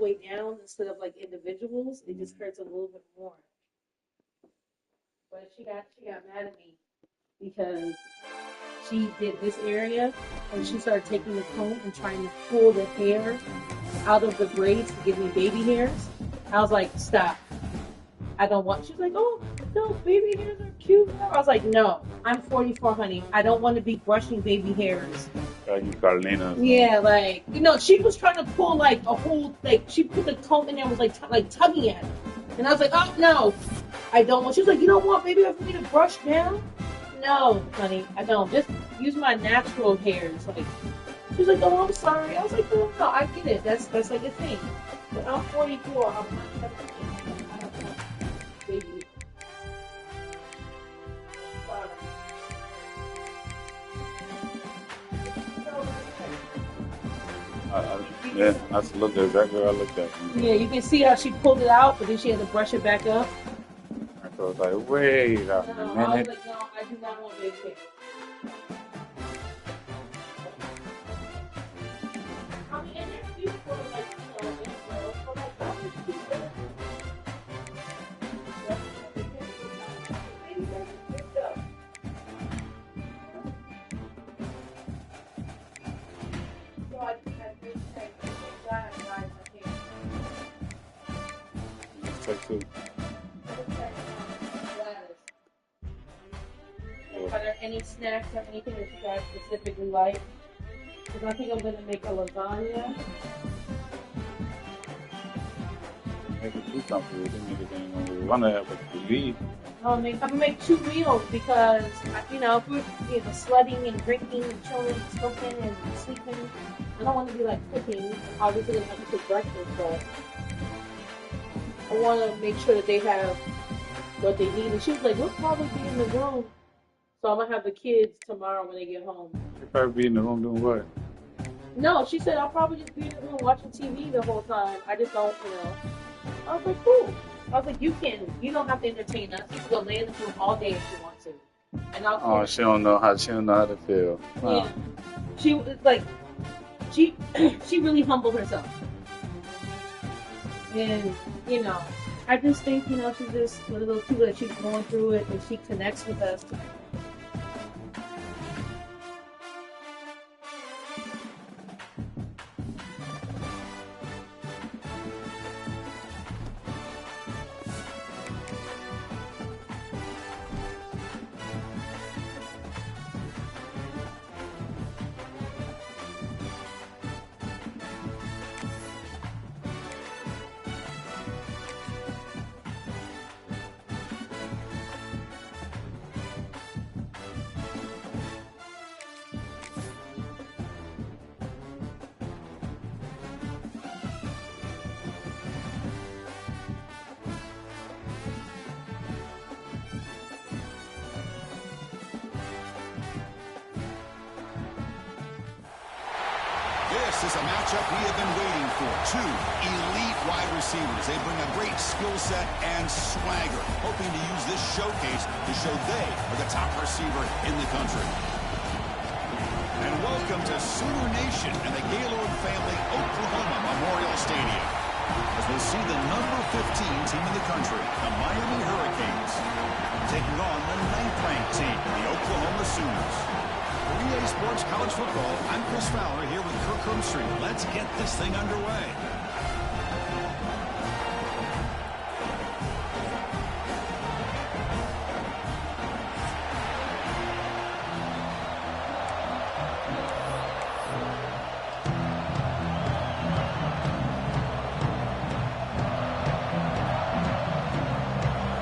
way down instead of like individuals, it just hurts a little bit more. But she got mad at me because she did this area and she started taking the comb and trying to pull the hair out of the braids to give me baby hairs. I was like, stop. I don't want. She's like, oh, no, baby hairs are cute. I was like, no, I'm 44, honey. I don't want to be brushing baby hairs. You Carolina. Yeah, like, she was trying to pull like a whole, like, she put the comb in there and was like tugging at it. And I was like, oh, no, I don't want. She was like, you don't want baby hair for me to brush down? No, honey, I don't. Just use my natural hairs. Like, she was like, oh, I'm sorry. I was like, no, I get it. That's like a thing. But I'm 44. I'm not 17. I don't want baby. Yeah, that's looked exactly what I looked at. Yeah, you can see how she pulled it out, but then she had to brush it back up. So I was like, wait a minute. I was like, no, I do not want baby hair. I mean, and they're beautiful, like, but like, how much do you get? So I just had to say, God, my hair. Take two. Are there any snacks or anything that you guys specifically like? Because I think I'm going to make a lasagna. Make it too complicated. We want to have a leave. I'm going to make 2 meals because, if we're sledding and drinking and chilling and smoking and sleeping, I don't want to be like cooking. Obviously, I have to cook breakfast, but I want to make sure that they have what they need. And she was like, we'll probably be in the room. So I'm going to have the kids tomorrow when they get home. You'll probably be in the room doing what? No, she said I'll probably just be in the room watching TV the whole time. I just don't, I was like, cool. I was like, you don't have to entertain us. You can go lay in the room all day if you want to. And I'll she don't know how to feel. Wow. Yeah. She was like, she really humbled herself. And, I just think, she's just one of those people that she's going through it and she connects with us. This is a matchup we have been waiting for. 2 elite wide receivers. They bring a great skill set and swagger, hoping to use this showcase to show they are the top receiver in the country. And welcome to Sooner Nation and the Gaylord family Oklahoma Memorial Stadium, as we'll see the number 15 team in the country, the Miami Hurricanes, taking on the 9th-ranked team, the Oklahoma Sooners. For EA Sports College Football, I'm Chris Fowler here with Kirk Herbstreit. Let's get this thing underway.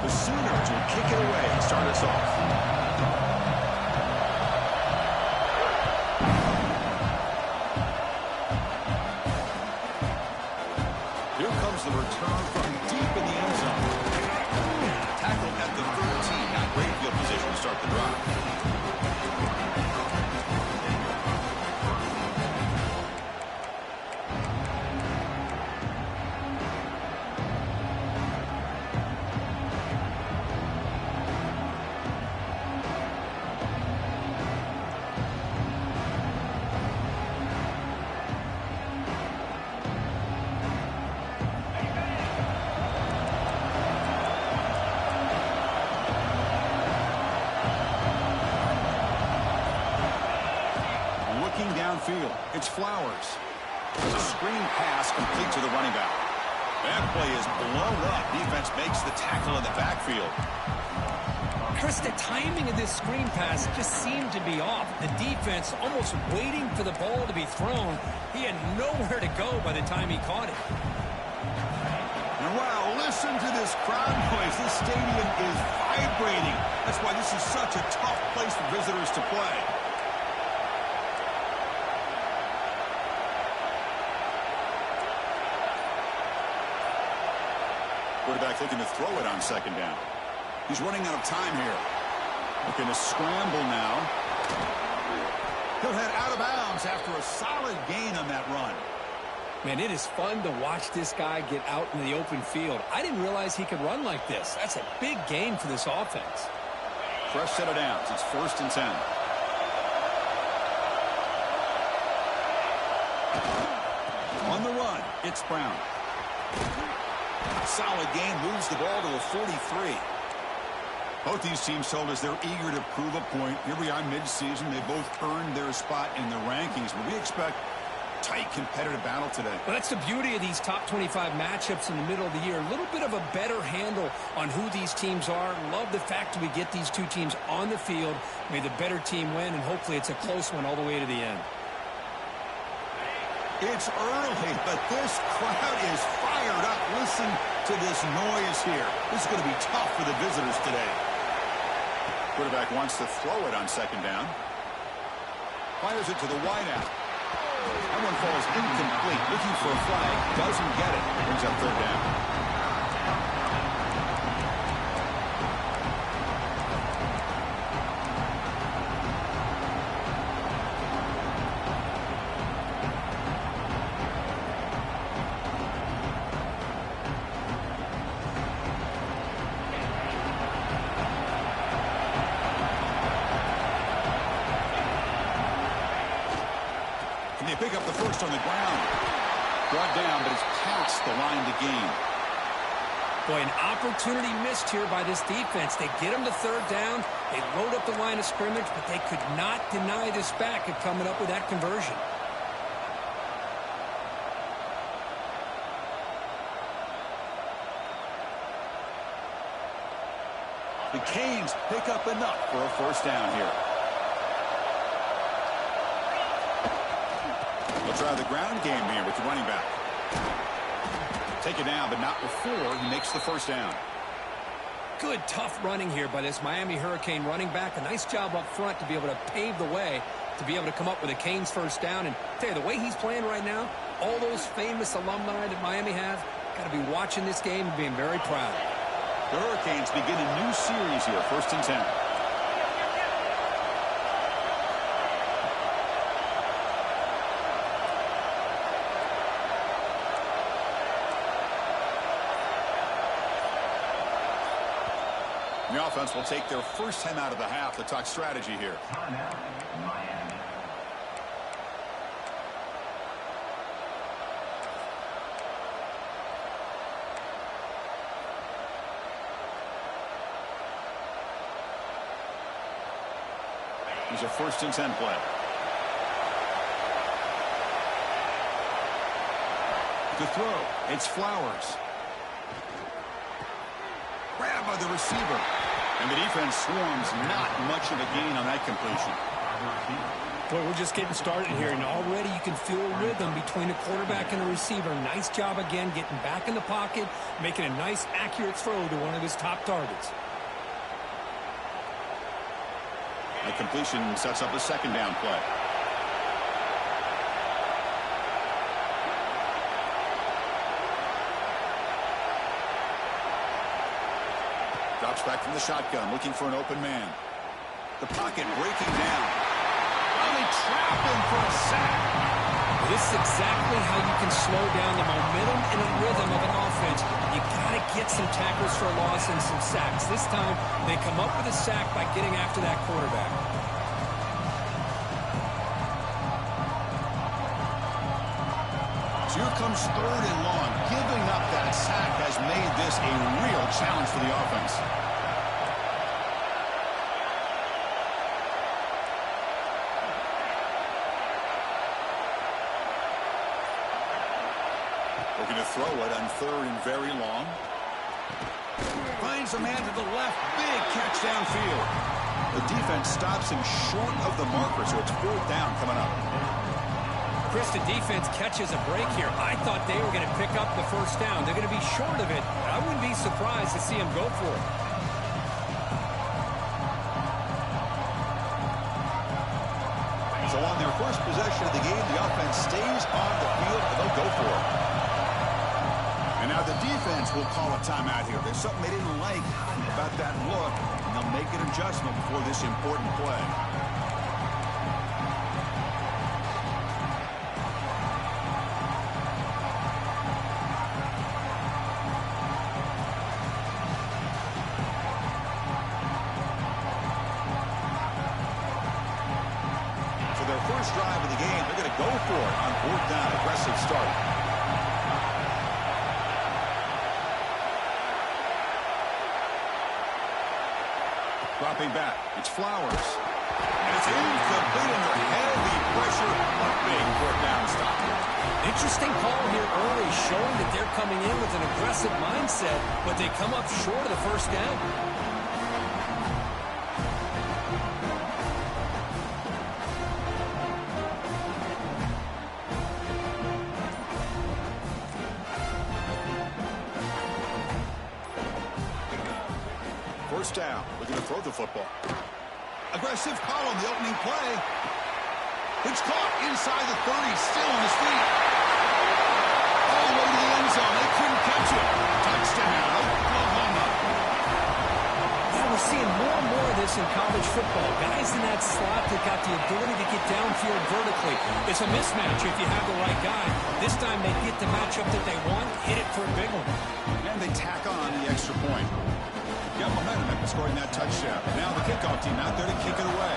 The Sooners will kick it away and start us off. The return from deep in the end zone. Tackle at the 13. Got great field position to start the drive. field. It's Flowers. There's a screen pass complete to the running back. That play is blown up. Defense makes the tackle in the backfield. Chris, the timing of this screen pass just seemed to be off. The defense almost waiting for the ball to be thrown. He had nowhere to go by the time he caught it. And wow, listen to this crowd noise. This stadium is vibrating. That's why this is such a tough place for visitors to play. Quarterback looking to throw it on second down. He's running out of time here. Looking to scramble now. He'll head out of bounds after a solid gain on that run. Man, it is fun to watch this guy get out in the open field. I didn't realize he could run like this. That's a big gain for this offense. Fresh set of downs. It's 1st and 10. On the run, it's Brown. Solid gain, moves the ball to the 43. Both these teams told us they're eager to prove a point. Here we are mid-season. They both earned their spot in the rankings, but we expect tight competitive battle today. Well, that's the beauty of these top 25 matchups in the middle of the year. A little bit of a better handle on who these teams are. Love the fact that we get these two teams on the field. May the better team win, and hopefully it's a close one all the way to the end. It's early, but this crowd is fired up. Listen to this noise here. This is going to be tough for the visitors today. Quarterback wants to throw it on second down. Fires it to the wideout. That one falls incomplete. Looking for a flag. Doesn't get it. Brings up third down. They pick up the first on the ground. Brought down, but it's past the line to gain. Boy, an opportunity missed here by this defense. They get them to third down. They load up the line of scrimmage, but they could not deny this back of coming up with that conversion. The Canes pick up enough for a first down here. They'll try the ground game here with the running back. Take it down, but not before he makes the first down. Good, tough running here by this Miami Hurricane running back. A nice job up front to be able to pave the way to be able to come up with a Canes first down. And tell you, the way he's playing right now, all those famous alumni that Miami have, got to be watching this game and being very proud. The Hurricanes begin a new series here, 1st and 10. The offense will take their first time out of the half to talk strategy here. Here's a 1st and 10 play. The throw, it's Flowers. Grabbed by the receiver. And the defense swarms, not much of a gain on that completion. Boy, we're just getting started here, and already you can feel a rhythm between the quarterback and the receiver. Nice job again getting back in the pocket, making a nice, accurate throw to one of his top targets. The completion sets up a second down play. Drops back from the shotgun, looking for an open man. The pocket breaking down. Finally trapped him for a sack. This is exactly how you can slow down the momentum and the rhythm of an offense. You got to get some tackles for a loss and some sacks. This time, they come up with a sack by getting after that quarterback. So here comes 3rd and long. Giving up that sack has made this a real challenge for the offense. Looking to throw it on 3rd and very long. Finds a man to the left. Big catch downfield. The defense stops him short of the marker, so it's 4th down coming up. Chris, the defense catches a break here. I thought they were going to pick up the 1st down. They're going to be short of it, but I wouldn't be surprised to see him go for it. So on their first possession of the game, the offense stays on the field, and they'll go for it. And now the defense will call a timeout here. There's something they didn't like about that look, and they'll make an adjustment before this important play. So their first drive of the game, they're going to go for it on 4th down. Aggressive start. Dropping back. It's Flowers. And it's incomplete under heavy pressure. A big 4th down stop. Interesting call here early, showing that they're coming in with an aggressive mindset, but they come up short of the 1st down. First down. Looking to throw the football. Aggressive call on the opening play. It's caught inside the 30. Still on his feet. All the way to the end zone. They couldn't catch it. Touchdown, Oklahoma. Yeah, we're seeing more and more of this in college football. Guys in that slot that got the ability to get downfield vertically. It's a mismatch if you have the right guy. This time they get the matchup that they want, hit it for a big one. And they tack on the extra point. Got momentum after scoring that touchdown. Now the kickoff team out there to kick it away.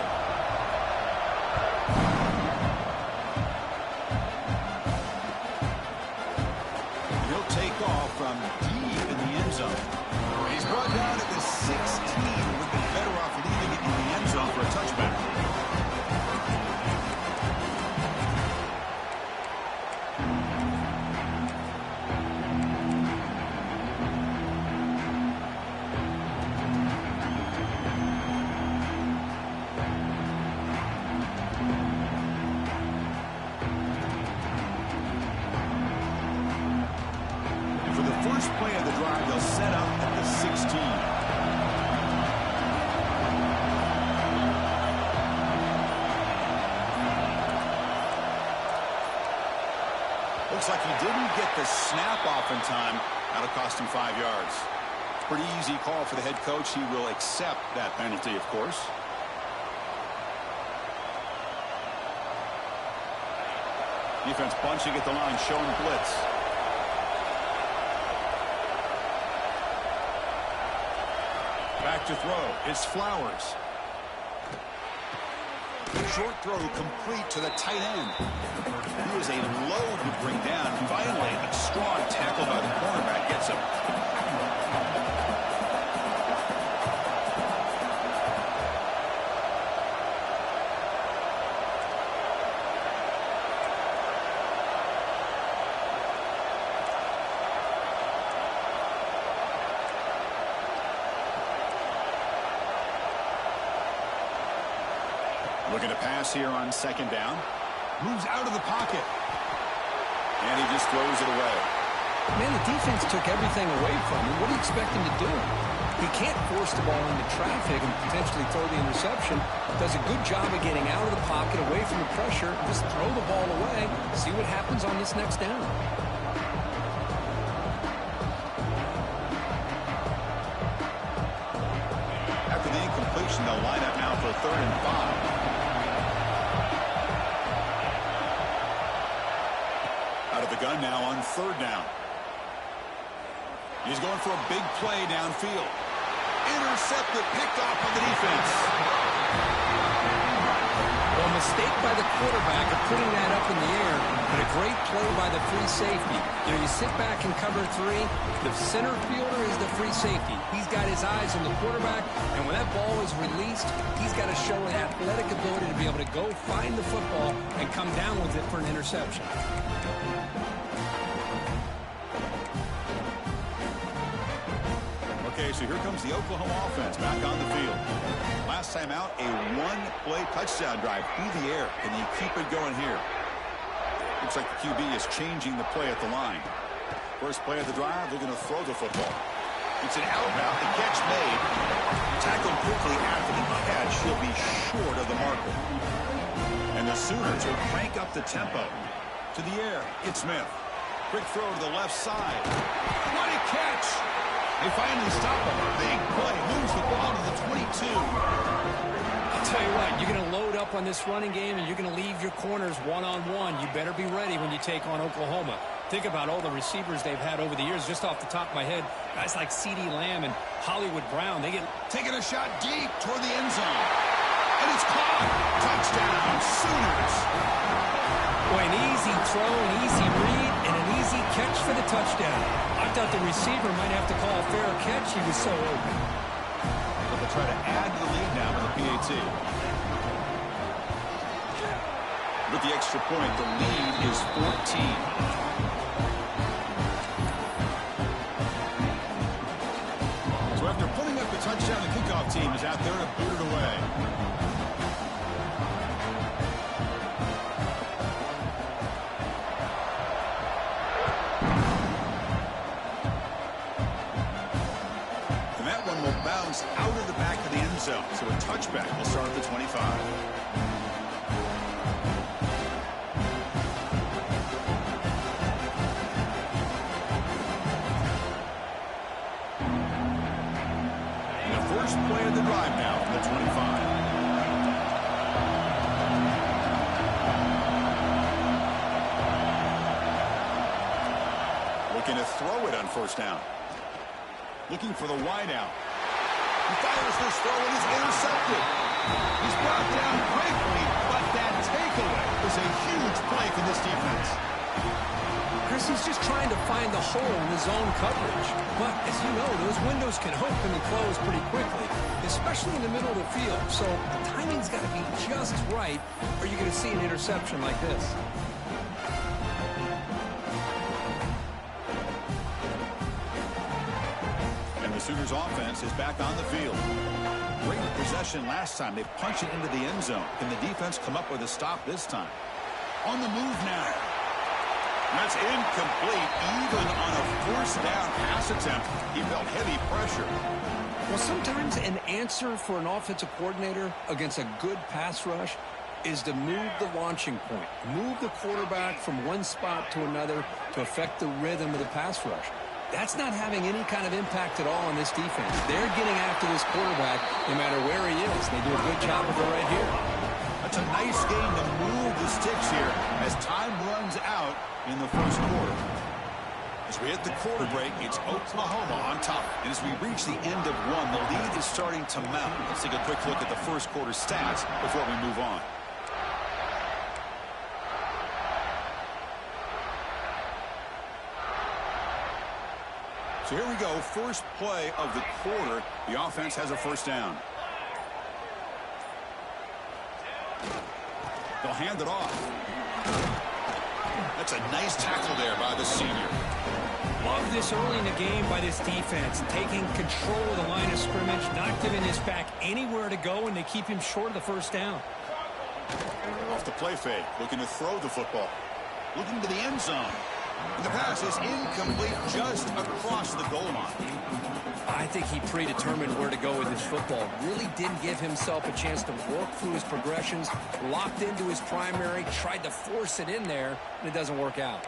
He'll take off from deep in the end zone. He's brought down at the 16. Would be better off leaving it in the end zone for a touchback. First play of the drive, they'll set up at the 16. Looks like he didn't get the snap off in time. That'll cost him 5 yards. Pretty easy call for the head coach. He will accept that penalty, of course. Defense bunching at the line, showing blitz. Back to throw. It's Flowers. Short throw complete to the tight end. He is a load to bring down. Finally, a strong tackle by the cornerback gets him. Looking to pass here on 2nd down. Moves out of the pocket. And he just throws it away. Man, the defense took everything away from him. What do you expect him to do? He can't force the ball into traffic and potentially throw the interception. Does a good job of getting out of the pocket, away from the pressure. Just throw the ball away. See what happens on this next down. After the incompletion, they'll line up now for 3rd and 5. Out of the gun now on 3rd down. He's going for a big play downfield. Intercepted, picked off on the defense. Well, a mistake by the quarterback of putting that up in the air, but a great play by the free safety. You know, you sit back and cover 3. The center fielder is the free safety. He's got his eyes on the quarterback, and when that ball is released, he's got to show an athletic ability to be able to go find the football and come down with it for an interception. Okay, so here comes the Oklahoma offense back on the field. Last time out, a one-play touchdown drive through the air. Can they keep it going here? Looks like the QB is changing the play at the line. First play of the drive, they're going to throw the football. It's an outbound. The catch made. Tackled quickly after the catch. He'll be short of the marker. And the Sooners will crank up the tempo. To the air, it's Smith. Quick throw to the left side. What a catch! They finally stop him. Big play. Moves the ball to the 22. I'll tell you what, you're going to load up on this running game and you're going to leave your corners one-on-one. You better be ready when you take on Oklahoma. Think about all the receivers they've had over the years. Just off the top of my head, guys like CeeDee Lamb and Hollywood Brown, they get taking a shot deep toward the end zone. And it's caught. Touchdown, Sooners. Boy, an easy throw, an easy read, and an easy catch for the touchdown. I thought the receiver might have to call a fair catch. He was so open. But they'll try to add the lead now with the PAT. With the extra point, the lead is 14. So after putting up the touchdown, the kickoff team is out there to boot it away. And that one will bounce out of the back of the end zone. So a touchback will start at the 25. First play of the drive now from the 25. Looking to throw it on first down. Looking for the wide out. He fires this throw and is intercepted. He's brought down quickly, but that takeaway is a huge play for this defense. Chris, he's just trying to find the hole in his own coverage. But, as you know, those windows can open and close pretty quickly, especially in the middle of the field. So the timing's got to be just right, or you're going to see an interception like this. And the Sooners offense is back on the field. Great possession last time. They punched it into the end zone. Can the defense come up with a stop this time? On the move now. That's incomplete. Even on a first down pass attempt, he felt heavy pressure. Well, sometimes an answer for an offensive coordinator against a good pass rush is to move the launching point. Move the quarterback from one spot to another to affect the rhythm of the pass rush. That's not having any kind of impact at all on this defense. They're getting after this quarterback no matter where he is. They do a good job of it right here. That's a nice game to move the sticks here as time runs out in the first quarter. As we hit the quarter break, it's Oklahoma on top. And as we reach the end of one, the lead is starting to mount. Let's take a quick look at the first quarter stats before we move on. So here we go. First play of the quarter. The offense has a first down. They'll hand it off. That's a nice tackle there by the senior. Love this early in the game by this defense. Taking control of the line of scrimmage, not giving this back anywhere to go, and they keep him short of the first down. Off the play fake, looking to throw the football. Looking to the end zone. And the pass is incomplete just across the goal line. I think he predetermined where to go with his football. Really didn't give himself a chance to work through his progressions. Locked into his primary, tried to force it in there, and it doesn't work out.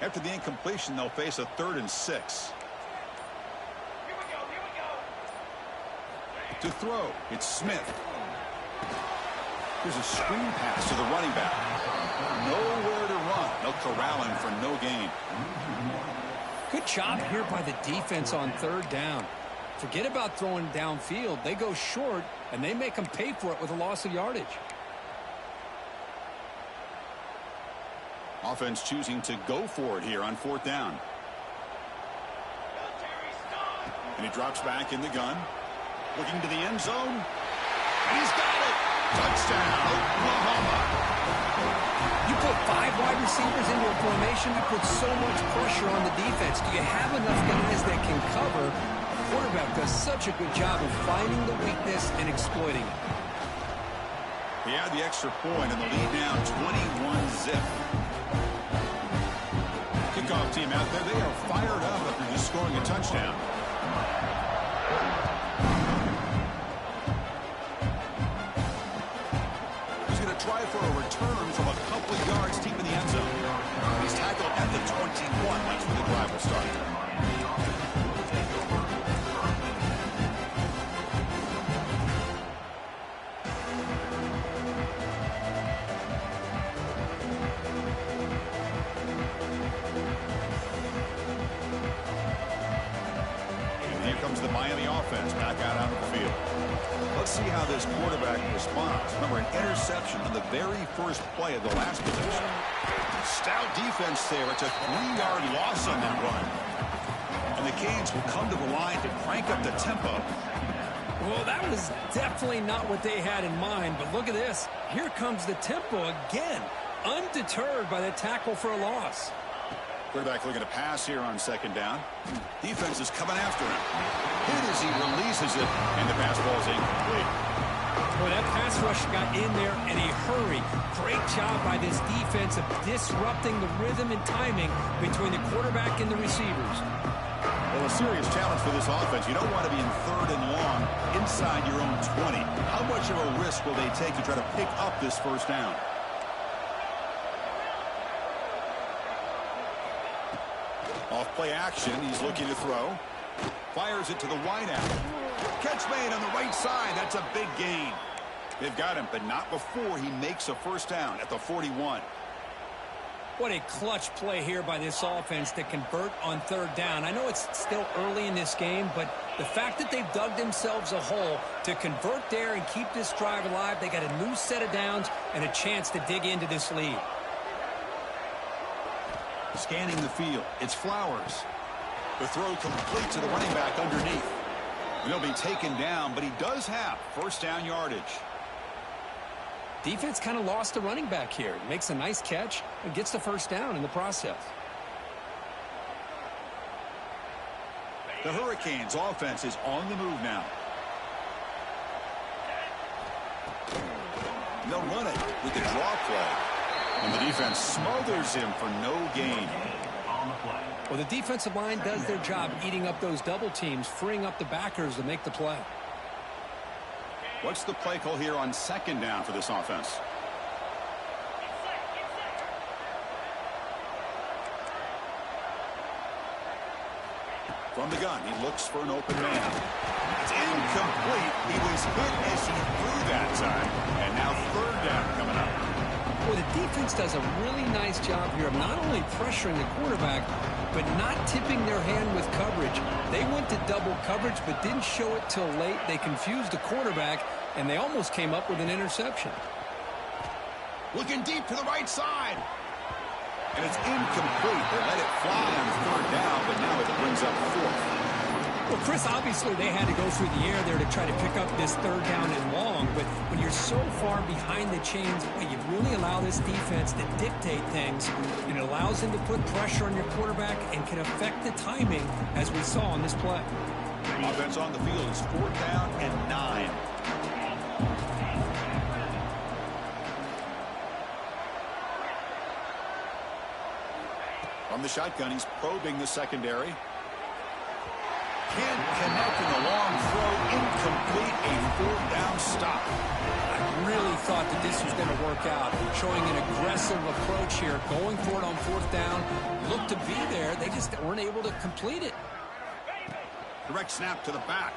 After the incompletion, they'll face a 3rd and 6. To throw, it's Smith. Here's a screen pass to the running back. Nowhere to run. They'll corral him for no gain. Good job here by the defense on 3rd down. Forget about throwing downfield. They go short, and they make them pay for it with a loss of yardage. Offense choosing to go for it here on 4th down. And he drops back in the gun. Looking to the end zone. And he's got it. Touchdown, Oklahoma. You put 5 wide receivers into a formation, you put so much pressure on the defense. Do you have enough guys that can cover? The quarterback does such a good job of finding the weakness and exploiting it. He had the extra point, and the lead now 21-zip. Kickoff team out there, they are fired up after just scoring a touchdown. He's going to try for a return from a couple of yards deep in the end zone. He's tackled at the 21. That's where the drive will start. The Miami offense back out on the field. Let's see how this quarterback responds. Remember, an interception on the very first play of the last possession. Stout defense there. It's a 3-yard loss on that run. And the Canes will come to the line to crank up the tempo. Well, that was definitely not what they had in mind, but look at this. Here comes the tempo again, undeterred by the tackle for a loss. Quarterback looking to pass here on second down. Defense is coming after him. Hit as he releases it, and the pass ball is incomplete. Boy, that pass rush got in there in a hurry. Great job by this defense of disrupting the rhythm and timing between the quarterback and the receivers. Well, a serious challenge for this offense. You don't want to be in 3rd and long inside your own 20. How much of a risk will they take to try to pick up this first down? Off play action, he's looking to throw. Fires it to the wideout. Catch made on the right side. That's a big gain. They've got him, but not before he makes a first down at the 41. What a clutch play here by this offense to convert on 3rd down. I know it's still early in this game, but the fact that they've dug themselves a hole to convert there and keep this drive alive, they got a new set of downs and a chance to dig into this lead. Scanning the field, it's Flowers. The throw complete to the running back underneath. And he'll be taken down, but he does have first down yardage. Defense kind of lost the running back here. Makes a nice catch and gets the first down in the process. The Hurricanes offense is on the move now. They'll run it with the draw play. And the defense smothers him for no gain. Well, the defensive line does their job eating up those double teams, freeing up the backers to make the play. What's the play call here on second down for this offense? From the gun, he looks for an open man. It's incomplete. He was hit as he threw that time. And now 3rd down coming up. Well, the defense does a really nice job here of not only pressuring the quarterback, but not tipping their hand with coverage. They went to double coverage, but didn't show it till late. They confused the quarterback, and they almost came up with an interception. Looking deep to the right side. And it's incomplete. They let it fly on 3rd down, but now it brings up 4th. Well, Chris, obviously they had to go through the air there to try to pick up this 3rd down and long, but when you're so far behind the chains, you really allow this defense to dictate things, and it allows them to put pressure on your quarterback and can affect the timing, as we saw on this play. Offense on the field is 4th down and 9. From the shotgun, he's probing the secondary. Can't connect in the long throw. Incomplete. A 4th down stop. I really thought that this was going to work out. Showing an aggressive approach here. Going for it on 4th down. Looked to be there. They just weren't able to complete it. Direct snap to the back.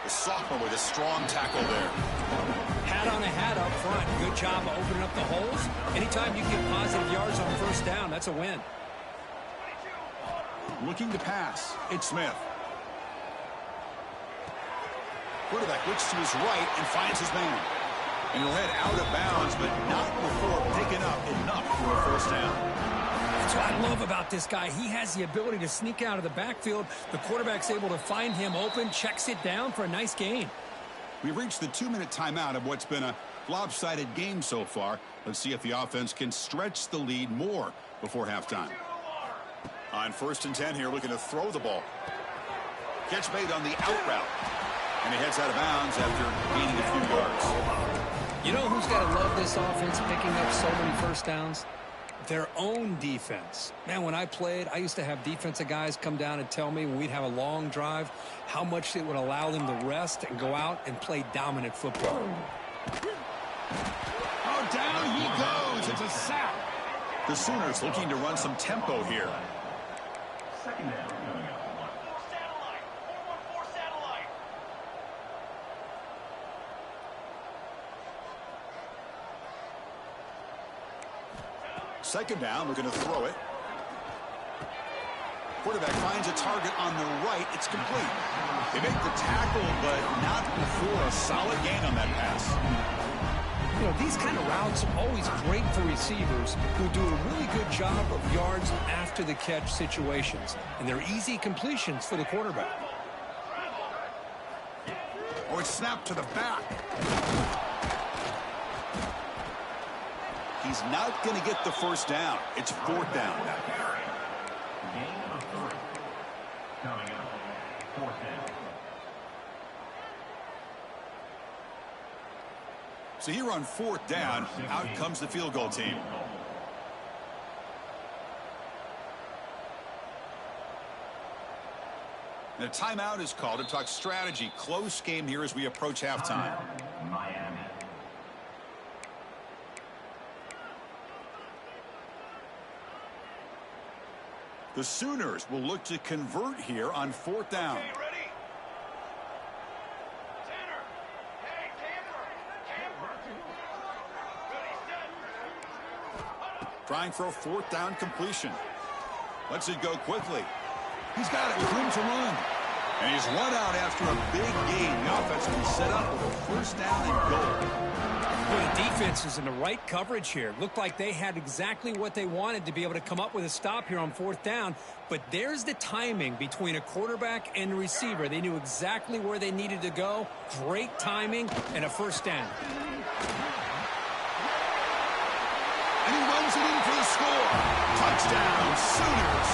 The sophomore with a strong tackle there. Hat on a hat up front. Good job of opening up the holes. Anytime you get positive yards on 1st down, that's a win. Looking to pass. It's Smith. Quarterback looks to his right and finds his man. And he'll head out of bounds, but not before picking up enough for a first down. That's what I love about this guy. He has the ability to sneak out of the backfield. The quarterback's able to find him open, checks it down for a nice gain. We've reached the 2-minute timeout of what's been a lopsided game so far. Let's see if the offense can stretch the lead more before halftime. On 1st and 10 here, looking to throw the ball. Catch made on the out route. And he heads out of bounds after gaining a few yards. You know who's got to love this offense picking up so many first downs? Their own defense. Man, when I played, I used to have defensive guys come down and tell me when we'd have a long drive how much it would allow them to rest and go out and play dominant football. Oh, down he goes. It's a sack. The Sooners looking to run some tempo here. Second down. Second down, we're going to throw it. Quarterback finds a target on the right. It's complete. They make the tackle, but not before a solid gain on that pass. You know, these kind of routes are always great for receivers who do a really good job of yards after the catch situations. And they're easy completions for the quarterback. Oh, it's snapped to the back. He's not going to get the first down. It's 4th down. Gain of 3. Coming up. 4th down. So here on 4th down, out comes the field goal team. The timeout is called to talk strategy. Close game here as we approach halftime. Miami. The Sooners will look to convert here on 4th down. Okay, ready? Tanner. Hey, Camper. Ready, set. Trying for a 4th down completion. Lets it go quickly. He's got it with room to run. And he's run out after a big gain. The offense can set up with a 1st down and goal. Well, the defense is in the right coverage here. Looked like they had exactly what they wanted to be able to come up with a stop here on 4th down. But there's the timing between a quarterback and a receiver. They knew exactly where they needed to go. Great timing and a 1st down. And he runs it in for the score. Touchdown, Sooners.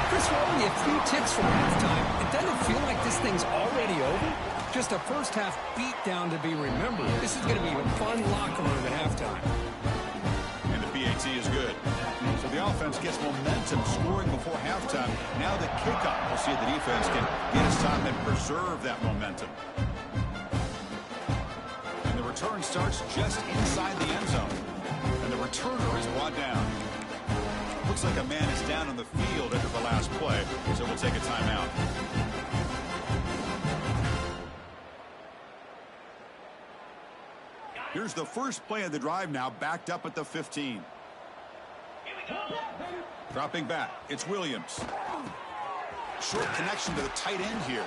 Chris, we're only a few ticks from halftime. It doesn't feel like this thing's already over. Just a first-half beatdown to be remembered. This is going to be a fun locker room at halftime. And the PAT is good. So the offense gets momentum scoring before halftime. Now the kickoff. We'll see if the defense can get his time and preserve that momentum. And the return starts just inside the end zone. And the returner is brought down. Looks like a man is down on the field after the last play, so we'll take a timeout. Here's the first play of the drive now, backed up at the 15. Dropping back, it's Williams. Short connection to the tight end here.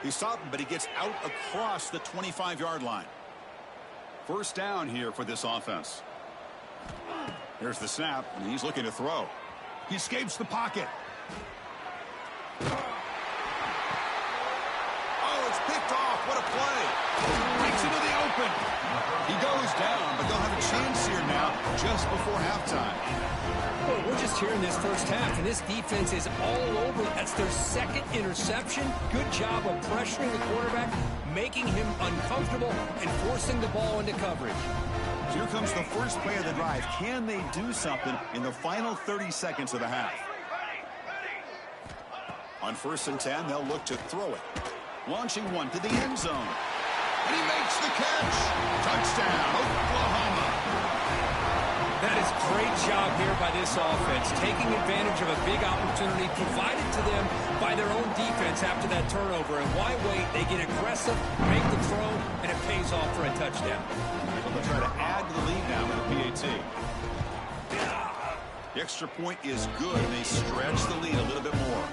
He stopped, but he gets out across the 25-yard line. 1st down here for this offense. Here's the snap, and he's looking to throw. He escapes the pocket. Oh, it's picked off. What a play. Breaks into the open. He goes down, but they'll have a chance here now just before halftime. Well, we're just here in this first half, and this defense is all over. That's their 2nd interception. Good job of pressuring the quarterback, making him uncomfortable, and forcing the ball into coverage. Here comes the first play of the drive. Can they do something in the final 30 seconds of the half? On 1st and 10, they'll look to throw it. Launching one to the end zone. And he makes the catch. Touchdown, Oklahoma. That is great job here by this offense, taking advantage of a big opportunity provided to them by their own defense after that turnover. And why wait? They get aggressive, make the throw, and it pays off for a touchdown. So they'll try to add to the lead now with the PAT. The extra point is good, and they stretch the lead a little bit more.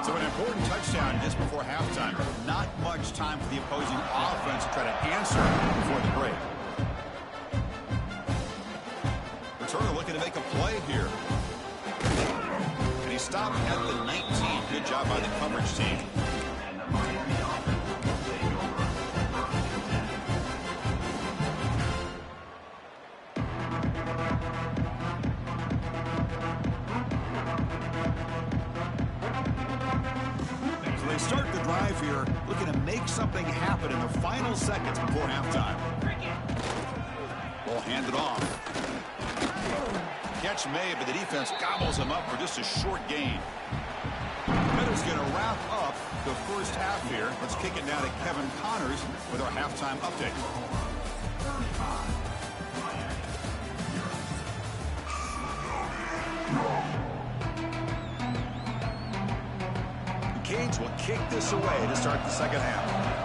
So an important touchdown just before halftime. Not much time for the opposing offense to try to answer before the break. stop at the 19. Good job by the coverage team. And the Miami offense will take over So they start the drive here, looking to make something happen in the final seconds before halftime. Ball handed off. Catch made, but the defense gobbles him up for just a short gain. Minnesot's going to wrap up the first half here. Let's kick it now to Kevin Connors with our halftime update. The Canes will kick this away to start the second half.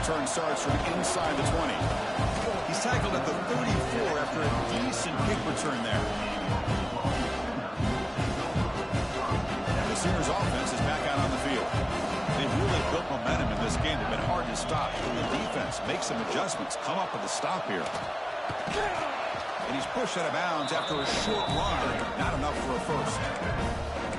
Return starts from inside the 20. He's tackled at the 34 after a decent kick return there. And the Sooners offense is back out on the field. They've really built momentum in this game. They've been hard to stop. And the defense makes some adjustments, come up with a stop here. And he's pushed out of bounds after a short run. Not enough for a first.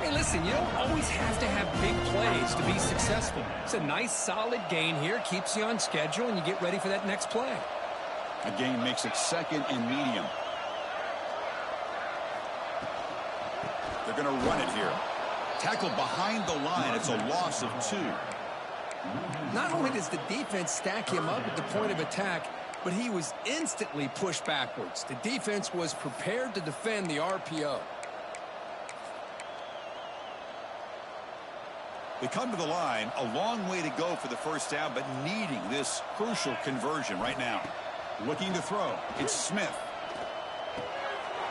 Hey, listen, you don't always have to have big plays to be successful. It's a nice, solid gain here. Keeps you on schedule, and you get ready for that next play. A gain makes it second and medium. They're going to run it here. Tackled behind the line. It's a loss of 2. Not only does the defense stack him up at the point of attack, but he was instantly pushed backwards. The defense was prepared to defend the RPO. They come to the line, a long way to go for the first down, but needing this crucial conversion right now. Looking to throw. It's Smith.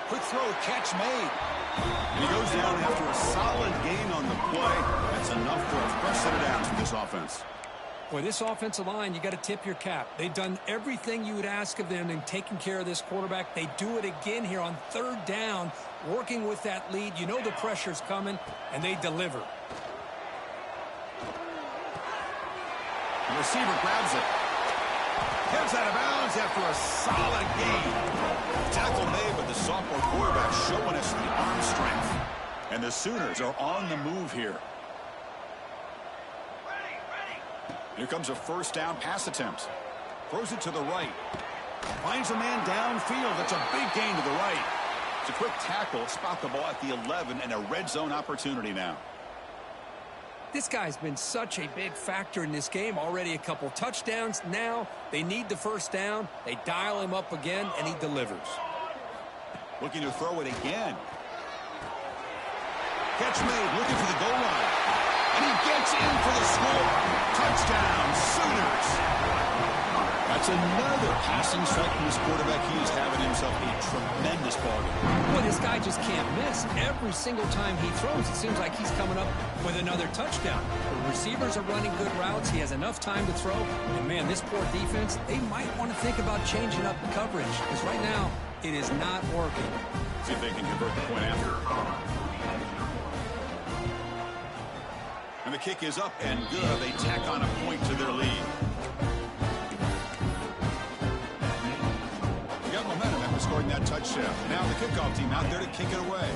Quick throw, catch made. And he goes down after a solid gain on the play. That's enough for a fresh set of downs for this offense. Boy, this offensive line, you got to tip your cap. They've done everything you would ask of them in taking care of this quarterback. They do it again here on third down, working with that lead. You know the pressure's coming, and they deliver. The receiver grabs it. Gets out of bounds after a solid gain. Tackle made, but the sophomore quarterback showing us the arm strength. And the Sooners are on the move here. Here comes a first down pass attempt. Throws it to the right. Finds a man downfield. That's a big gain to the right. It's a quick tackle. Spot the ball at the 11 and a red zone opportunity now. This guy's been such a big factor in this game. Already a couple touchdowns. Now they need the first down. They dial him up again, and he delivers. Looking to throw it again. Catch made, looking for the goal line. And he gets in for the score. Touchdown, Sooners. That's another passing strike from this quarterback. He is having himself a tremendous ballgame. Boy, this guy just can't miss. Every single time he throws, it seems like he's coming up with another touchdown. The receivers are running good routes. He has enough time to throw. And, man, this poor defense, they might want to think about changing up the coverage. Because right now, it is not working. See if they can convert the point after. And the kick is up and good. They tack on a point to their lead. They got momentum after scoring that touchdown. Now the kickoff team out there to kick it away.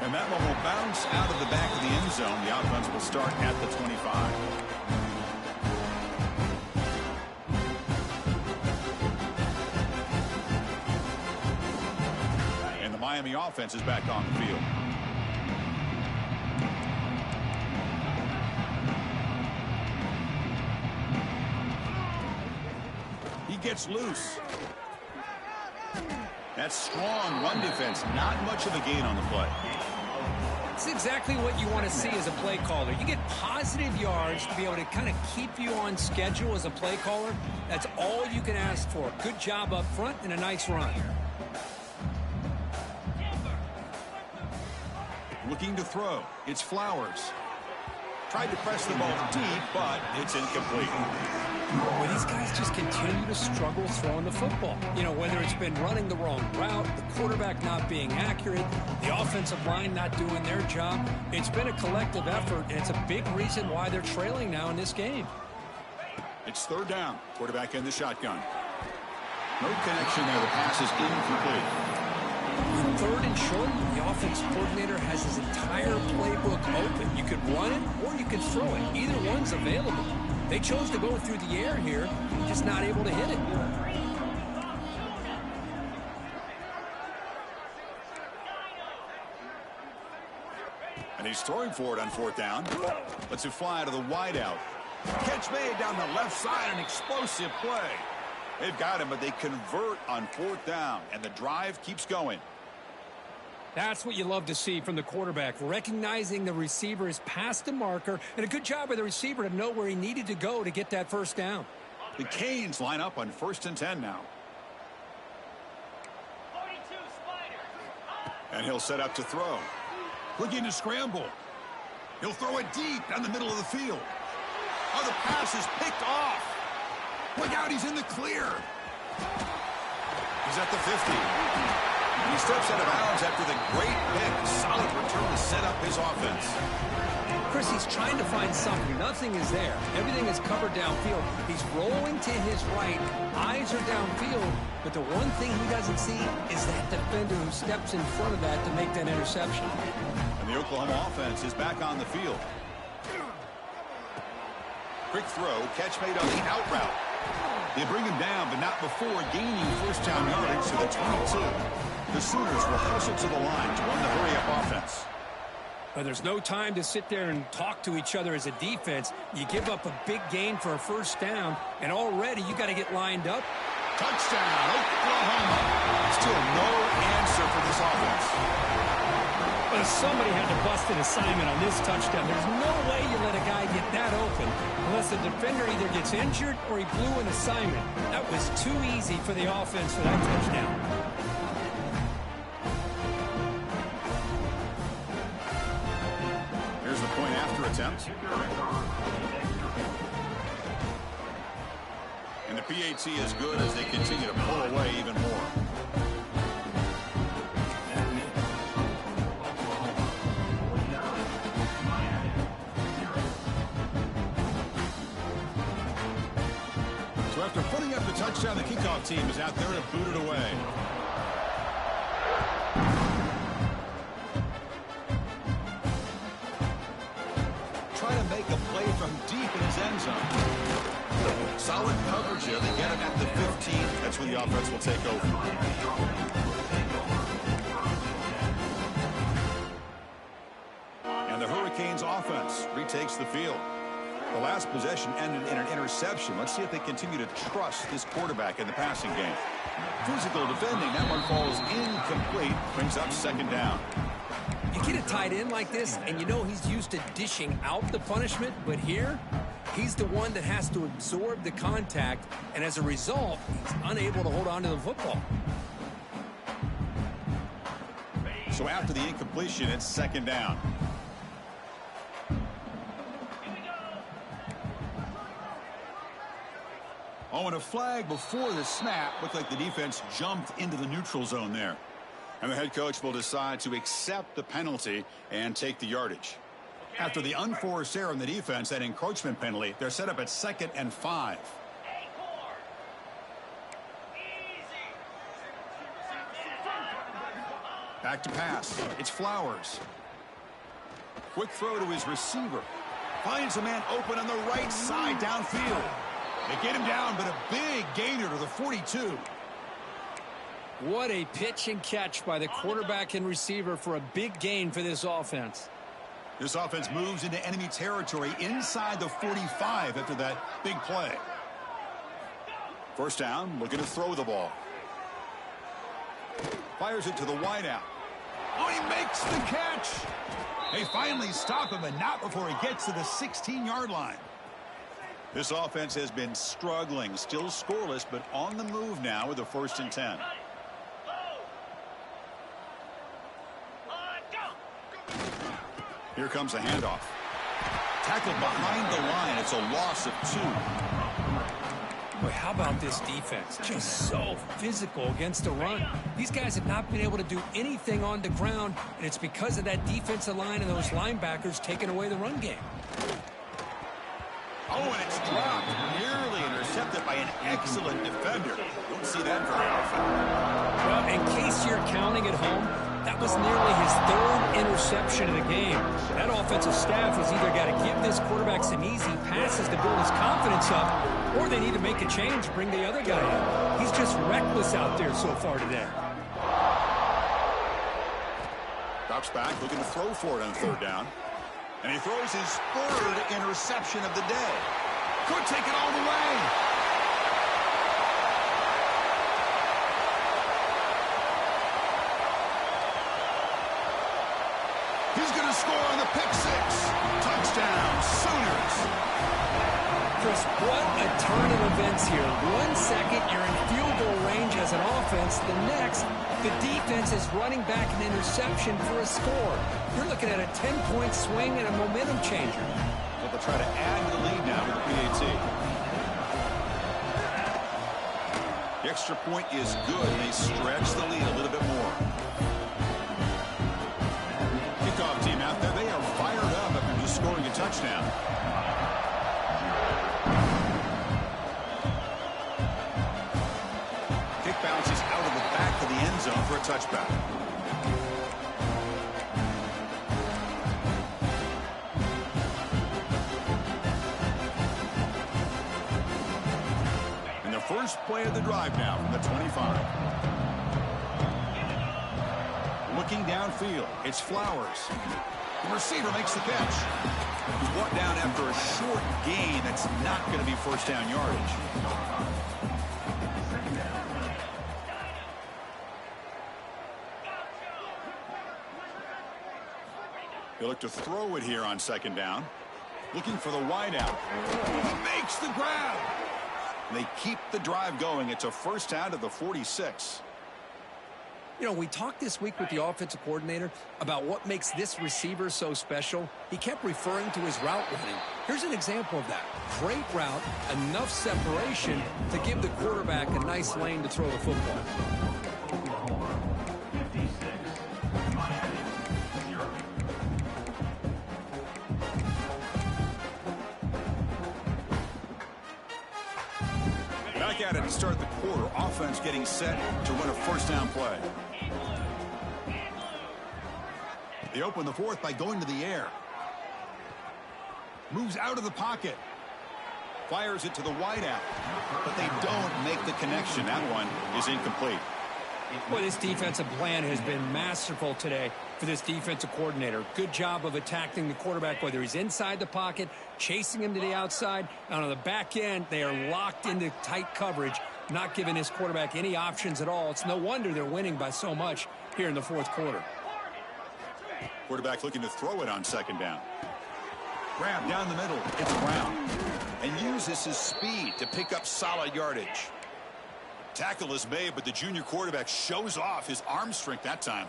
And that one will bounce out of the back of the end zone. The offense will start at the 25. Miami offense is back on the field. He gets loose. That's strong run defense. Not much of a gain on the play. It's exactly what you want to see as a play caller. You get positive yards to be able to kind of keep you on schedule as a play caller. That's all you can ask for. Good job up front and a nice run. Looking to throw. It's Flowers. Tried to press the ball deep, but it's incomplete. Well, these guys just continue to struggle throwing the football. You know, whether it's been running the wrong route, the quarterback not being accurate, the offensive line not doing their job. It's been a collective effort, and it's a big reason why they're trailing now in this game. It's third down. Quarterback in the shotgun. No connection there. The pass is incomplete. On third and short, the offense coordinator has his entire playbook open. You could run it or you could throw it. Either one's available. They chose to go through the air here, just not able to hit it. And he's throwing for it on fourth down. Lets it fly to the wideout. Catch made down the left side, an explosive play. They've got him, but they convert on fourth down, and the drive keeps going. That's what you love to see from the quarterback, recognizing the receiver is past the marker, and a good job by the receiver to know where he needed to go to get that first down. The Canes line up on 1st and 10 now. 42 Spiders. And he'll set up to throw. Looking to scramble. He'll throw it deep down the middle of the field. Oh, the pass is picked off. Look out, he's in the clear. He's at the 50. He steps out of bounds after the great pick. Solid return to set up his offense. Chris, he's trying to find something. Nothing is there. Everything is covered downfield. He's rolling to his right. Eyes are downfield. But the one thing he doesn't see is that defender who steps in front of that to make that interception. And the Oklahoma offense is back on the field. Quick throw, catch made on the out route. They bring him down, but not before gaining first down yardage to the 22. The Sooners will hustle to the line to run the hurry-up offense. But there's no time to sit there and talk to each other as a defense. You give up a big gain for a first down, and already you got to get lined up. Touchdown, Oklahoma. Still no answer for this offense. But somebody had to bust an assignment on this touchdown. There's no way you let a guy get that open unless the defender either gets injured or he blew an assignment. That was too easy for the offense for that touchdown. Here's the point after attempt. And the PAT is good as they continue to pull away even more. So after putting up the touchdown, the kickoff team is out there to boot it away. Try to make a play from deep in his end zone. Solid coverage here. They get him at the 15. That's when the offense will take over. And the Hurricanes offense retakes the field. The last possession ended in an interception. Let's see if they continue to trust this quarterback in the passing game. Physical defending. That one falls incomplete. Brings up second down. You get a tight end like this, and you know he's used to dishing out the punishment, but here, he's the one that has to absorb the contact, and as a result, he's unable to hold on to the football. So after the incompletion, it's second down. Oh, and a flag before the snap. Looked like the defense jumped into the neutral zone there. And the head coach will decide to accept the penalty and take the yardage. After the unforced error in the defense, that encroachment penalty, they're set up at 2nd and 5. Back to pass. It's Flowers. Quick throw to his receiver. Finds a man open on the right side downfield. They get him down, but a big gainer to the 42. What a pitch and catch by the quarterback and receiver for a big gain for this offense. This offense moves into enemy territory inside the 45 after that big play. First down, looking to throw the ball. Fires it to the wideout. Oh, he makes the catch. They finally stop him, and not before he gets to the 16-yard line. This offense has been struggling, still scoreless, but on the move now with a 1st and 10. Here comes a handoff. Tackled behind the line. It's a loss of 2. Boy, how about this defense? Just so physical against the run. These guys have not been able to do anything on the ground, and it's because of that defensive line and those linebackers taking away the run game. Oh, and it's dropped. Nearly intercepted by an excellent defender. Don't see that very often. Well, in case you're counting at home, that was nearly his third interception of the game. That offensive staff has either got to give this quarterback some easy passes to build his confidence up, or they need to make a change, bring the other guy in. He's just reckless out there so far today. Drops back, looking to throw for it on third down. And he throws his third interception of the day. Could take it all the way. He's going to score on the pick six. Touchdown, Sooners. Chris, what a turn of events here. 1 second, you're in field goal range as an offense. The next, the defense is running back an interception for a score. You're looking at a 10-point swing and a momentum changer. But they'll try to add to the lead now with the PAT. The extra point is good. They stretch the lead a little bit more. Kickoff team out there. They are fired up after just scoring a touchdown. Kick bounces out of the back of the end zone for a touchback. And the first play of the drive now from the 25. Looking downfield, it's Flowers. The receiver makes the catch. He's brought down after a short gain that's not going to be first down yardage. He'll look to throw it here on second down. Looking for the wideout. Makes the grab. They keep the drive going. It's a first down to the 46. You know, we talked this week with the offensive coordinator about what makes this receiver so special. He kept referring to his route running. Here's an example of that. Great route, enough separation to give the quarterback a nice lane to throw the football. Back at it to start the quarter. Offense getting set to run a first down play. They open the fourth by going to the air. Moves out of the pocket. Fires it to the wideout. But they don't make the connection. That one is incomplete. Well, this defensive plan has been masterful today for this defensive coordinator. Good job of attacking the quarterback, whether he's inside the pocket, chasing him to the outside. And on the back end, they are locked into tight coverage, not giving this quarterback any options at all. It's no wonder they're winning by so much here in the fourth quarter. Quarterback looking to throw it on second down. Grab down the middle. It's Brown. And uses his speed to pick up solid yardage. Tackle is made, but the junior quarterback shows off his arm strength that time.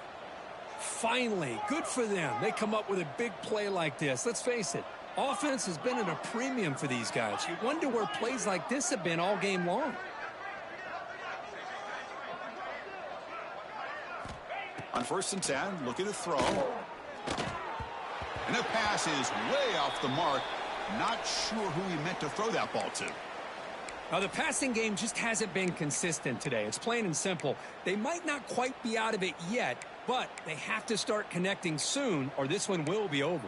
Finally, good for them. They come up with a big play like this. Let's face it, offense has been at a premium for these guys. You wonder where plays like this have been all game long. On 1st and 10, looking to throw. And the pass is way off the mark. Not sure who he meant to throw that ball to. Now, the passing game just hasn't been consistent today. It's plain and simple. They might not quite be out of it yet, but they have to start connecting soon, or this one will be over.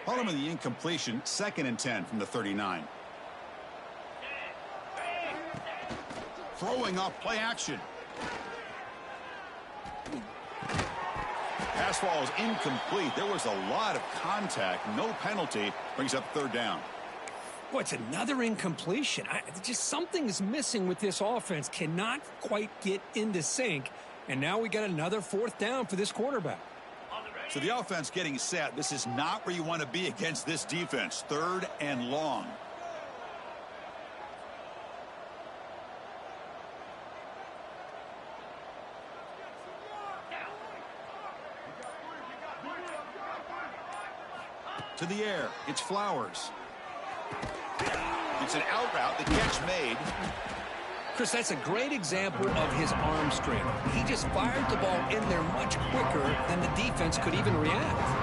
Call him in the incompletion, 2nd and 10 from the 39. Throwing off play action. Pass ball is incomplete. There was a lot of contact. No penalty. Brings up third down. Boy, it's another incompletion. Just something's missing with this offense. Cannot quite get into sync. And now we got another fourth down for this quarterback. So the offense getting set. This is not where you want to be against this defense. 3rd and long. To the air. It's Flowers. It's an out route. The catch made. Chris, that's a great example of his arm strength. He just fired the ball in there much quicker than the defense could even react.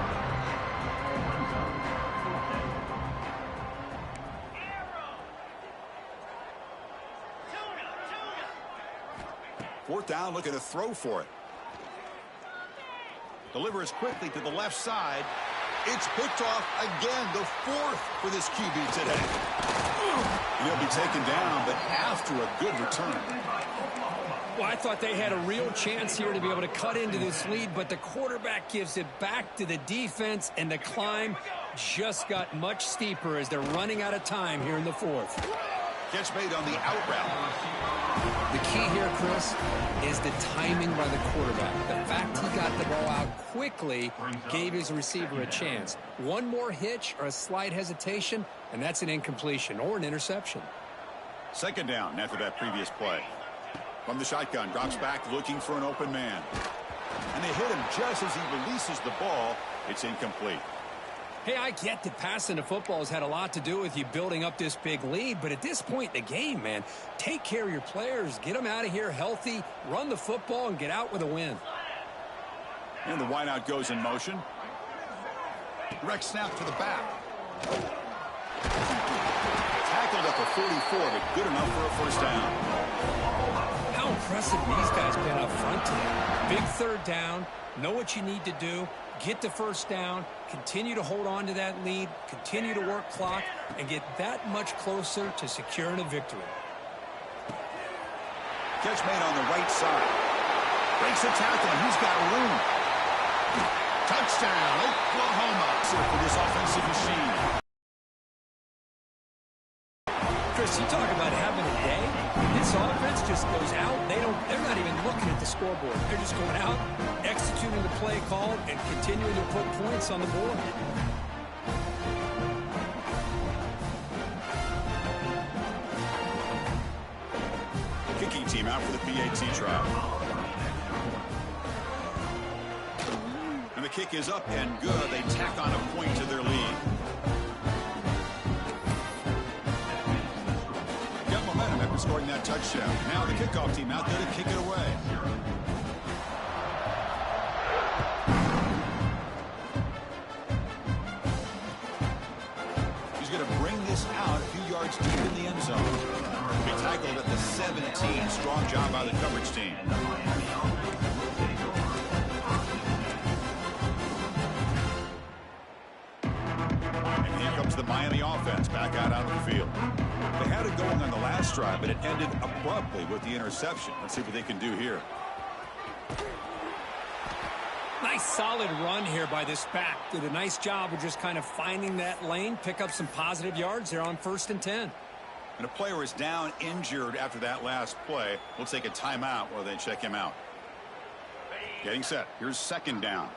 Fourth down, looking to throw for it. Delivers quickly to the left side. It's picked off again, the fourth for this QB today. And he'll be taken down, but after a good return. Well, I thought they had a real chance here to be able to cut into this lead, but the quarterback gives it back to the defense, and the climb just got much steeper as they're running out of time here in the fourth. Catch made on the out route. The key here, Chris, is the timing by the quarterback. The fact he got the ball out quickly gave his receiver a chance. One more hitch or a slight hesitation, and that's an incompletion or an interception. Second down after that previous play. From the shotgun, drops back looking for an open man. And they hit him just as he releases the ball. It's incomplete. Hey, I get that passing the football has had a lot to do with you building up this big lead, but at this point in the game, man, take care of your players, get them out of here healthy, run the football, and get out with a win. And the wideout goes in motion. Direct snap to the back. Tackled at the 44, but good enough for a first down. How impressive these guys been up front today. Big third down, know what you need to do, get the first down, continue to hold on to that lead, continue to work clock, and get that much closer to securing a victory. Catch made on the right side. Breaks a tackle, and he's got room. Touchdown, Oklahoma. For this offensive machine. Chris, you talk about having a day. This offense just goes out. They're not even looking at the scoreboard. They're just going out, executing the play called, and continuing to put points on the board. Kicking team out for the PAT trial. And the kick is up and good. They tack on a point to their lead. Got momentum after scoring that touchdown. Now the kickoff team out there to kick it away. He's going to bring this out a few yards deep in the end zone. He tackled at the 17. Strong job by the coverage team. And here comes the Miami offense back out onto the field. They had it going on the last drive, but it ended abruptly with the interception. Let's see what they can do here. Nice solid run here by this back. Did a nice job of just kind of finding that lane, pick up some positive yards there on 1st and 10. And a player is down injured after that last play. We'll take a timeout while they check him out. Getting set. Here's second down.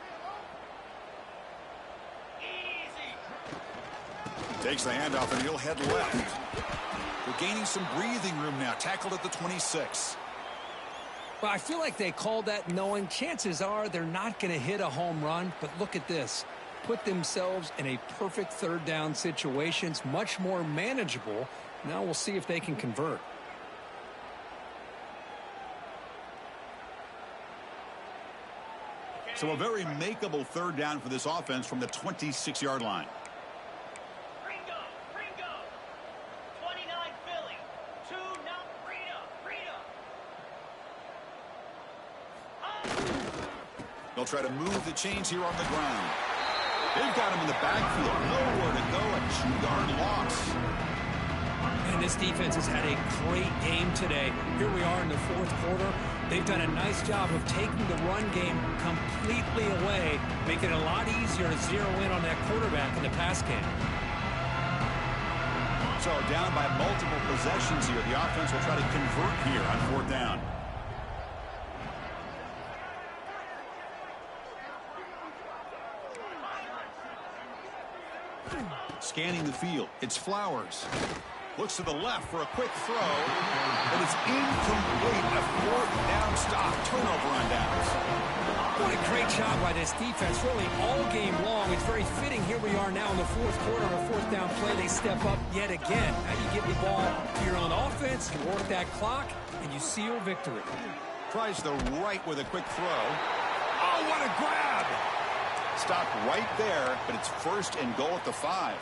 Takes the handoff and he'll head left. We're gaining some breathing room now. Tackled at the 26. Well, I feel like they called that knowing chances are they're not going to hit a home run. But look at this. Put themselves in a perfect third down situation. It's much more manageable. Now we'll see if they can convert. So a very makeable third down for this offense from the 26-yard line. Ringo, 29 Philly, 2 now Rita. They'll try to move the chains here on the ground. They've got him in the backfield. Nowhere to go. A 2-yard loss. And this defense has had a great game today. Here we are in the fourth quarter. They've done a nice job of taking the run game completely away, making it a lot easier to zero in on that quarterback in the pass game. So down by multiple possessions here. The offense will try to convert here on fourth down. Scanning the field. It's Flowers. Looks to the left for a quick throw, but it's incomplete. A fourth down stop. Turnover on downs. What a great job by this defense really all game long. It's very fitting. Here we are now in the fourth quarter. On a fourth down play, they step up yet again. Now you get the ball to your own offense, you work that clock, and you seal victory. Tries the right with a quick throw. Oh, what a grab! Stopped right there, but it's first and goal at the 5.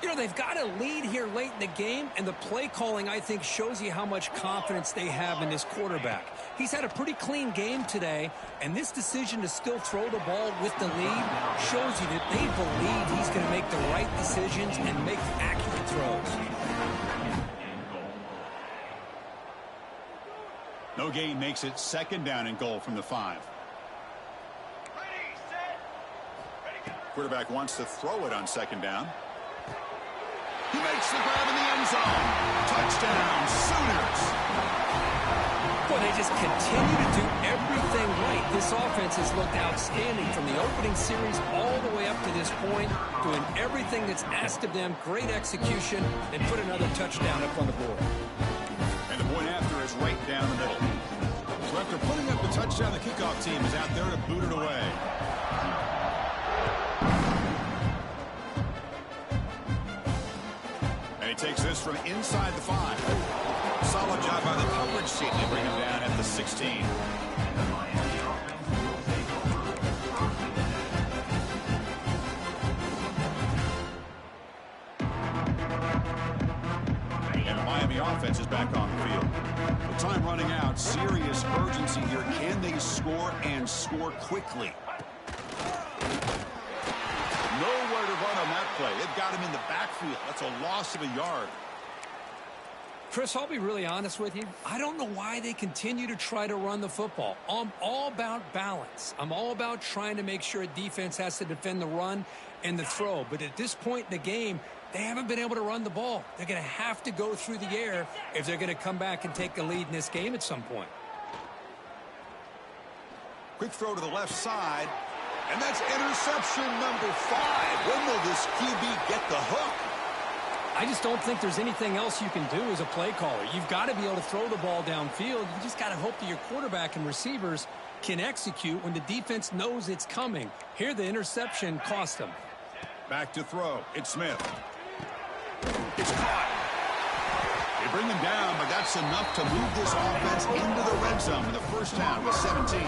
You know, they've got a lead here late in the game, and the play calling, I think, shows you how much confidence they have in this quarterback. He's had a pretty clean game today, and this decision to still throw the ball with the lead shows you that they believe he's going to make the right decisions and make accurate throws. No gain makes it second down and goal from the 5. Ready, set, ready, go. Quarterback wants to throw it on second down. He makes the grab in the end zone. Touchdown, Sooners. Boy, they just continue to do everything right. This offense has looked outstanding from the opening series all the way up to this point, doing everything that's asked of them, great execution, and put another touchdown up on the board. And the point after is right down the middle. So after putting up the touchdown, the kickoff team is out there to boot it away. And he takes this from inside the 5. Solid job by the coverage team. They bring him down at the 16. And the Miami offense is back on the field. With time running out, serious urgency here. Can they score and score quickly? Nowhere to run on that play. They've got him in the backfield. That's a loss of a yard. Chris, I'll be really honest with you. I don't know why they continue to try to run the football. I'm all about balance. I'm all about trying to make sure a defense has to defend the run and the throw. But at this point in the game, they haven't been able to run the ball. They're going to have to go through the air if they're going to come back and take the lead in this game at some point. Quick throw to the left side. And that's interception number 5. When will this QB get the hook? I just don't think there's anything else you can do as a play caller. You've got to be able to throw the ball downfield. You just got to hope that your quarterback and receivers can execute when the defense knows it's coming. Here, the interception cost them. Back to throw. It's Smith. It's caught. They bring him down, but that's enough to move this offense into the red zone in the first down with 17.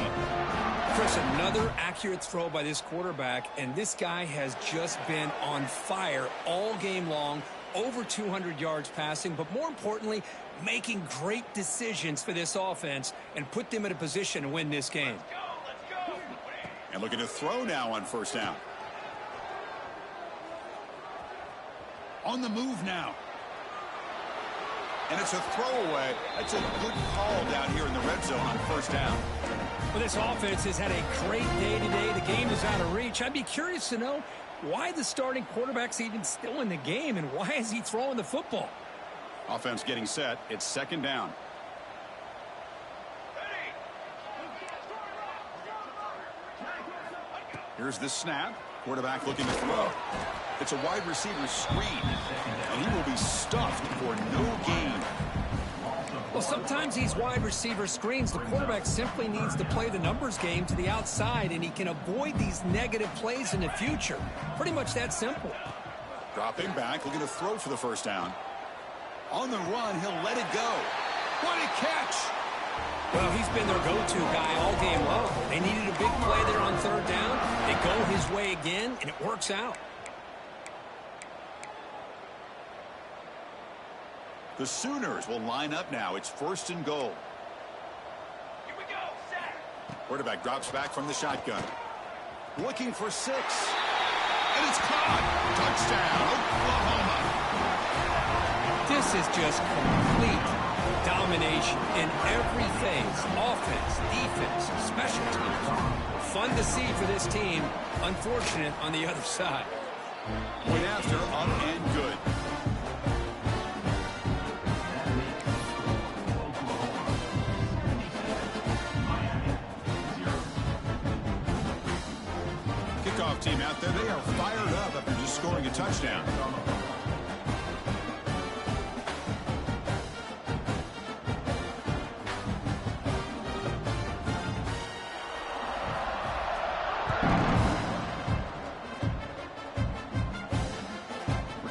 Chris, another accurate throw by this quarterback, and this guy has just been on fire all game long. Over 200 yards passing, but more importantly, making great decisions for this offense and put them in a position to win this game. Let's go. And looking to throw now on first down. On the move now. And it's a throwaway. That's a good call down here in the red zone on first down. Well, this offense has had a great day today. The game is out of reach. I'd be curious to know why the starting quarterback's even still in the game, and why is he throwing the football? Offense getting set. It's second down. Here's the snap. Quarterback looking to throw. It's a wide receiver screen, and he will be stuffed for no gain. Well, sometimes these wide receiver screens, the quarterback simply needs to play the numbers game to the outside, and he can avoid these negative plays in the future. Pretty much that simple. Dropping back, looking to throw for the first down. On the run, he'll let it go. What a catch! Well, he's been their go-to guy all game long. They needed a big play there on third down. They go his way again, and it works out. The Sooners will line up now. It's first and goal. Here we go. Set. Quarterback drops back from the shotgun. Looking for 6. And it's caught. Touchdown, Oklahoma. This is just complete domination in every phase. Offense, defense, special teams. Fun to see for this team. Unfortunate on the other side. Point after, up and good. Kickoff team out there, they are fired up after just scoring a touchdown.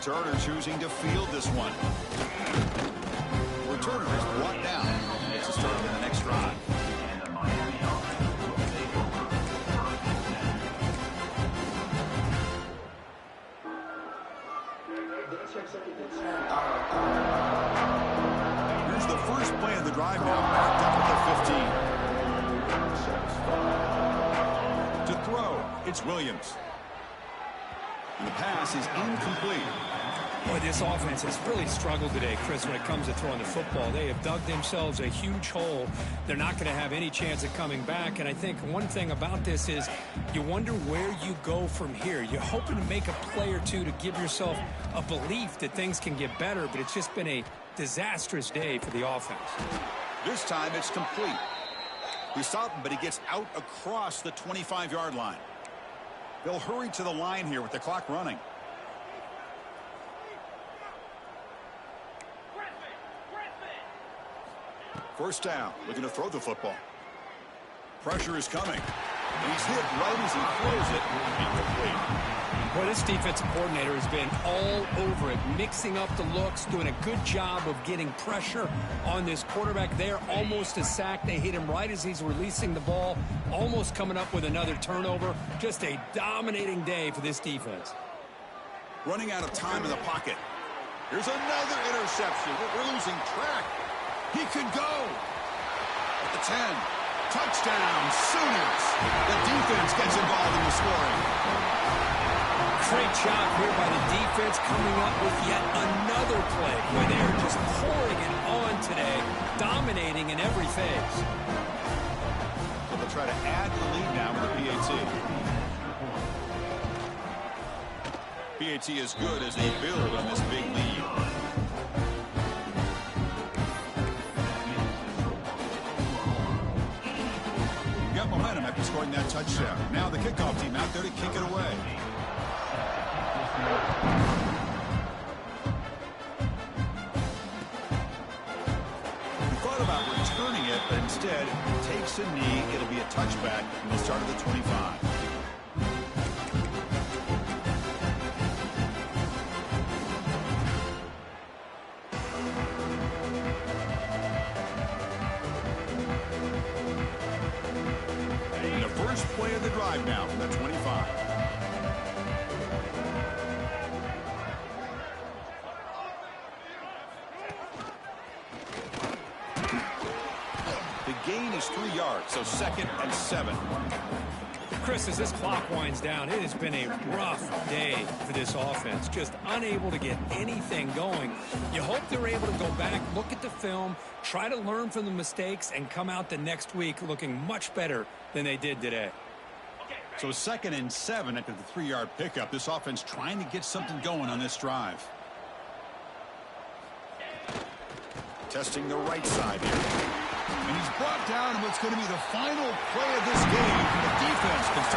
returner choosing to field this one. Returner is brought down. It's a start of the next drive. And the Miami offense will take over first and 10. Here's the first play of the drive now, backed up at the 15. To throw, it's Williams. And the pass is incomplete. Boy, this offense has really struggled today, Chris, when it comes to throwing the football. They have dug themselves a huge hole. They're not going to have any chance of coming back. And I think one thing about this is you wonder where you go from here. You're hoping to make a play or two to give yourself a belief that things can get better, but it's just been a disastrous day for the offense. This time it's complete. We stop him, but he gets out across the 25-yard line. They'll hurry to the line here with the clock running. First down, looking to throw the football. Pressure is coming. And he's hit right as he throws it. Incomplete. Well, this defensive coordinator has been all over it, mixing up the looks, doing a good job of getting pressure on this quarterback there. Almost a sack. They hit him right as he's releasing the ball, almost coming up with another turnover. Just a dominating day for this defense. Running out of time in the pocket. Here's another interception. We're losing track. He could go. At the 10. Touchdown, Sooners. The defense gets involved in the scoring. Great job here by the defense coming up with yet another play where they're just pouring it on today, dominating in every phase. So they'll try to add to the lead now with the PAT. PAT is good as they build on this big lead. Got momentum after scoring that touchdown. Now the kickoff team out there to kick it away. He thought about returning it, but instead takes a knee. It'll be a touchback from the start of the 25. And the first play of the drive now from the 25. The gain is 3 yards, so 2nd and 7. Chris, as this clock winds down, it has been a rough day for this offense. Just unable to get anything going. You hope they're able to go back, look at the film, try to learn from the mistakes, and come out the next week looking much better than they did today. So 2nd and 7 after the 3-yard pickup. This offense trying to get something going on this drive. Testing the right side here. And he's brought down what's going to be the final play of this game. The defense can start